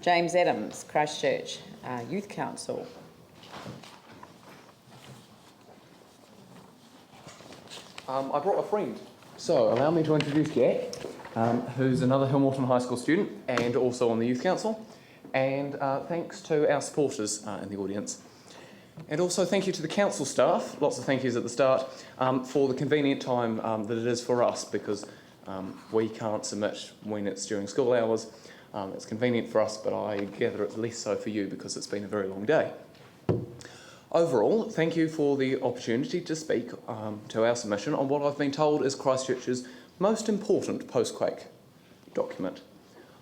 James Adams, Christchurch Youth Council. I brought a friend, so allow me to introduce Jack, who's another Hillmorton High School student and also on the Youth Council, and thanks to our supporters in the audience. And also thank you to the council staff, lots of thank yous at the start, for the convenient time that it is for us, because we can't submit when it's during school hours. It's convenient for us, but I gather it's less so for you because it's been a very long day. Overall, thank you for the opportunity to speak to our submission on what I've been told is Christchurch's most important post-quake document.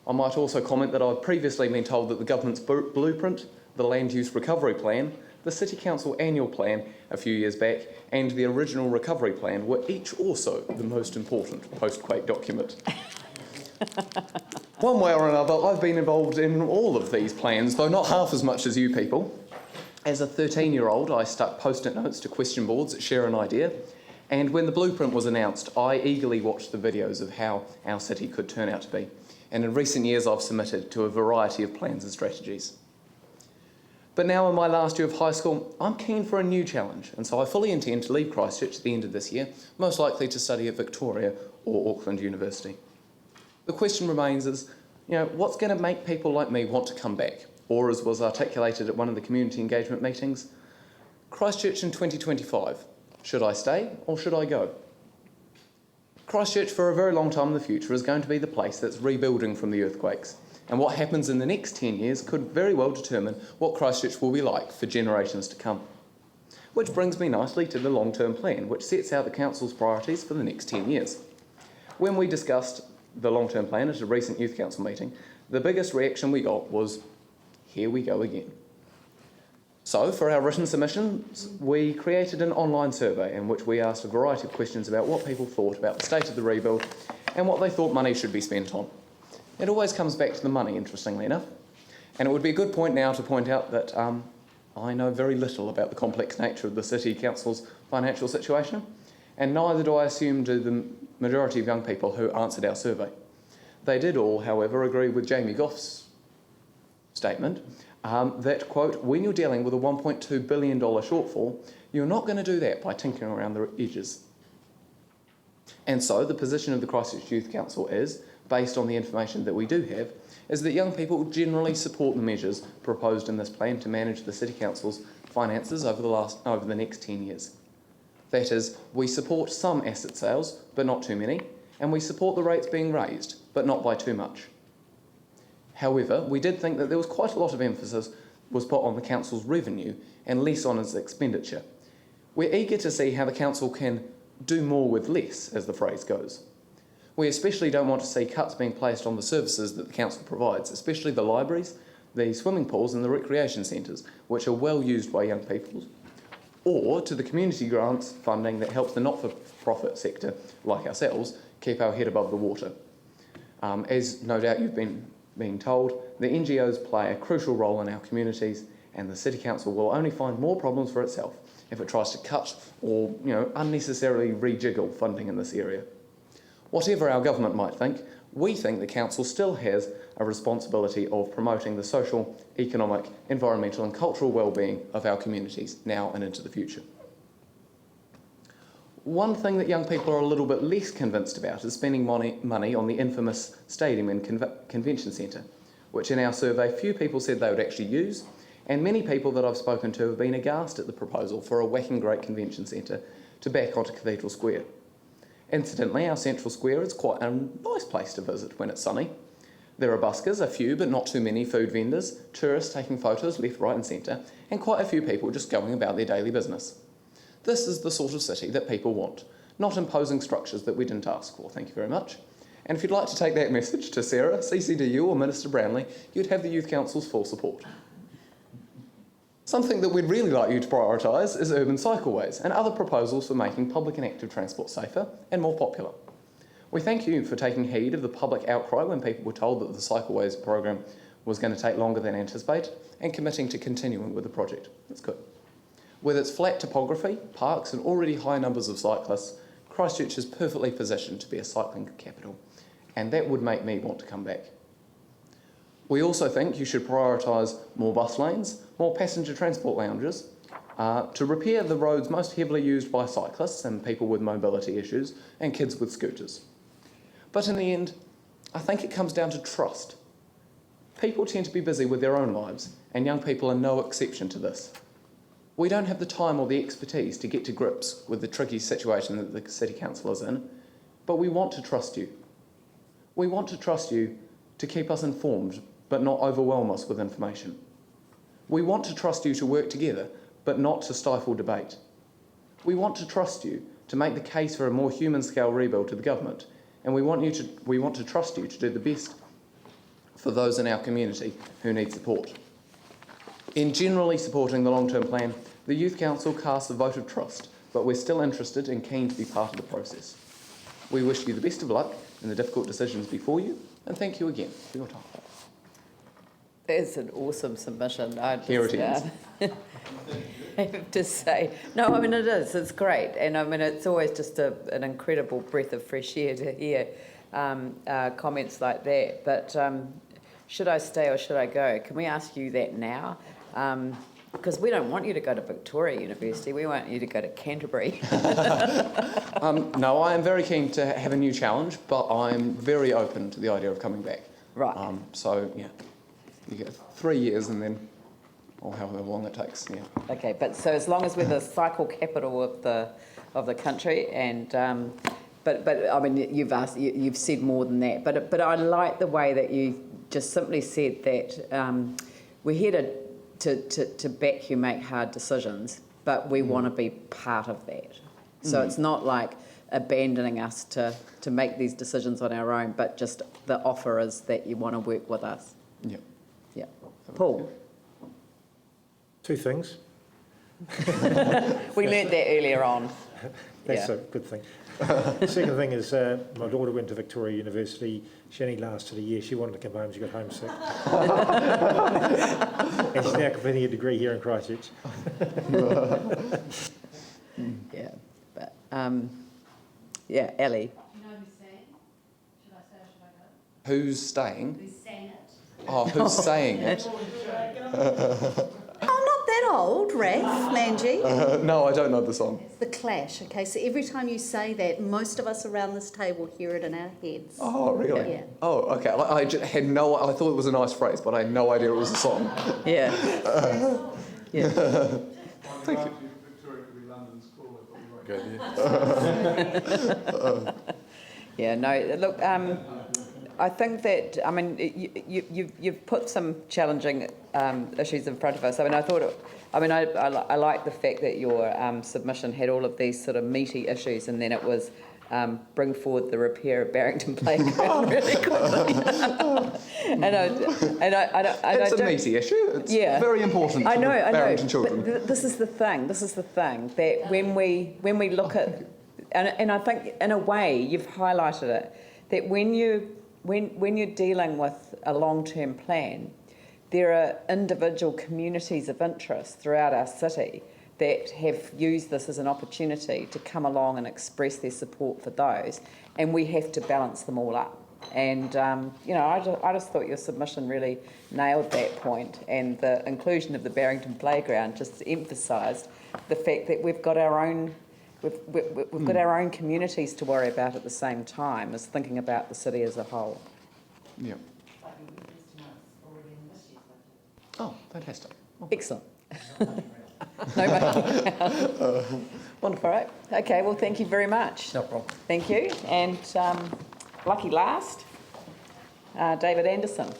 I might also comment that I've previously been told that the government's blueprint, the Land Use Recovery Plan, the City Council Annual Plan a few years back, and the original Recovery Plan were each also the most important post-quake document. One way or another, I've been involved in all of these plans, though not half as much as you people. As a 13-year-old, I stuck post-it notes to question boards that share an idea, and when the blueprint was announced, I eagerly watched the videos of how our city could turn out to be. And in recent years, I've submitted to a variety of plans and strategies. But now in my last year of high school, I'm keen for a new challenge, and so I fully intend to leave Christchurch at the end of this year, most likely to study at Victoria or Auckland University. The question remains is, what's going to make people like me want to come back? Or, as was articulated at one of the community engagement meetings, Christchurch in 2025. Should I stay or should I go? Christchurch for a very long time in the future is going to be the place that's rebuilding from the earthquakes. And what happens in the next 10 years could very well determine what Christchurch will be like for generations to come. Which brings me nicely to the long-term plan, which sets out the council's priorities for the next 10 years. When we discussed the long-term plan at a recent youth council meeting, the biggest reaction we got was, here we go again. So, for our written submissions, we created an online survey in which we asked a variety of questions about what people thought about the state of the rebuild and what they thought money should be spent on. It always comes back to the money, interestingly enough. And it would be a good point now to point out that I know very little about the complex nature of the City Council's financial situation, and neither do I assume do the majority of young people who answered our survey. They did all, however, agree with Jamie Goff's statement that, quote, when you're dealing with a $1.2 billion shortfall, you're not going to do that by tinkering around the edges. And so the position of the Christchurch Youth Council is, based on the information that we do have, is that young people generally support the measures proposed in this plan to manage the City Council's finances over the next 10 years. That is, we support some asset sales, but not too many, and we support the rates being raised, but not by too much. However, we did think that there was quite a lot of emphasis was put on the council's revenue and less on its expenditure. We're eager to see how the council can do more with less, as the phrase goes. We especially don't want to see cuts being placed on the services that the council provides, especially the libraries, the swimming pools and the recreation centres, which are well used by young people, or to the community grants funding that helps the not-for-profit sector, like ourselves, keep our head above the water. As no doubt you've been being told, the NGOs play a crucial role in our communities, and the City Council will only find more problems for itself if it tries to cut or unnecessarily rejiggle funding in this area. Whatever our government might think, we think the council still has a responsibility of promoting the social, economic, environmental and cultural well-being of our communities now and into the future. One thing that young people are a little bit less convinced about is spending money on the infamous stadium and convention centre, which in our survey few people said they would actually use, and many people that I've spoken to have been aghast at the proposal for a whacking great convention centre to back onto Cathedral Square. Incidentally, our central square is quite a nice place to visit when it's sunny. There are buskers, a few but not too many food vendors, tourists taking photos left, right and centre, and quite a few people just going about their daily business. This is the sort of city that people want, not imposing structures that we didn't ask for, thank you very much. And if you'd like to take that message to Sarah, CCDU or Minister Brownlee, you'd have the Youth Council's full support. Something that we'd really like you to prioritise is urban cycleways and other proposals for making public and active transport safer and more popular. We thank you for taking heed of the public outcry when people were told that the cycleways programme was going to take longer than anticipated and committing to continuing with the project. That's good. With its flat topography, parks and already high numbers of cyclists, Christchurch is perfectly positioned to be a cycling capital, and that would make me want to come back. We also think you should prioritise more bus lanes, more passenger transport lounges, to repair the roads most heavily used by cyclists and people with mobility issues and kids with scooters. But in the end, I think it comes down to trust. People tend to be busy with their own lives, and young people are no exception to this. We don't have the time or the expertise to get to grips with the tricky situation that the City Council is in, but we want to trust you. We want to trust you to keep us informed, but not overwhelm us with information. We want to trust you to work together, but not to stifle debate. We want to trust you to make the case for a more human-scale rebuild to the government, and we want to trust you to do the best for those in our community who need support. In generally supporting the long-term plan, the Youth Council casts a vote of trust, but we're still interested and keen to be part of the process. We wish you the best of luck in the difficult decisions before you, and thank you again for your time. That's an awesome submission. Here it is. I have to say, no, I mean, it is, it's great. And I mean, it's always just an incredible breath of fresh air to hear comments like that. But should I stay or should I go? Can we ask you that now? Because we don't want you to go to Victoria University, we want you to go to Canterbury. No, I am very keen to have a new challenge, but I'm very open to the idea of coming back. Right. So, yeah, you get 3 years and then, or however long it takes, yeah. Okay, but so as long as we're the cycle capital of the country, and but I mean you've said more than that. But I like the way that you just simply said that we're here to back you make hard decisions, but we want to be part of that. So it's not like abandoning us to make these decisions on our own, but just the offer is that you want to work with us. Yeah. Yeah. Paul. 2 things. We learnt that earlier on. That's a good thing. Second thing is my daughter went to Victoria University. She only lasted a year. She wanted to come home. She got homesick. And she's now completing a degree here in Christchurch. Yeah, but yeah, Ellie. Do you know who's saying? Should I stay or should I go? Who's staying? Who's saying it? Oh, who's saying it? I'm not that old, Raph Langy. No, I don't know the song. The Clash, okay? So every time you say that, most of us around this table hear it in our heads. Oh, really? Yeah. Oh, okay. I thought it was a nice phrase, but I had no idea it was a song. Yeah. Yeah. Thank you. Victoria could be London's call. Yeah, no, look, I think that, I mean, you've put some challenging issues in front of us. I mean, I like the fact that your submission had all of these sort of meaty issues, and then it was bring forward the repair of Barrington Playground really quickly. It's a meaty issue. It's very important to Barrington children. But this is the thing, that when we look at, and I think in a way you've highlighted it, that when you're dealing with a long-term plan, there are individual communities of interest throughout our city that have used this as an opportunity to come along and express their support for those, and we have to balance them all up. And I just thought your submission really nailed that point, and the inclusion of the Barrington Playground just emphasised the fact that we've got our own communities to worry about at the same time as thinking about the city as a whole. Yeah. Oh, fantastic. Excellent. Wonderful. All right. Okay, well, thank you very much. No problem. Thank you. And lucky last, David Anderson.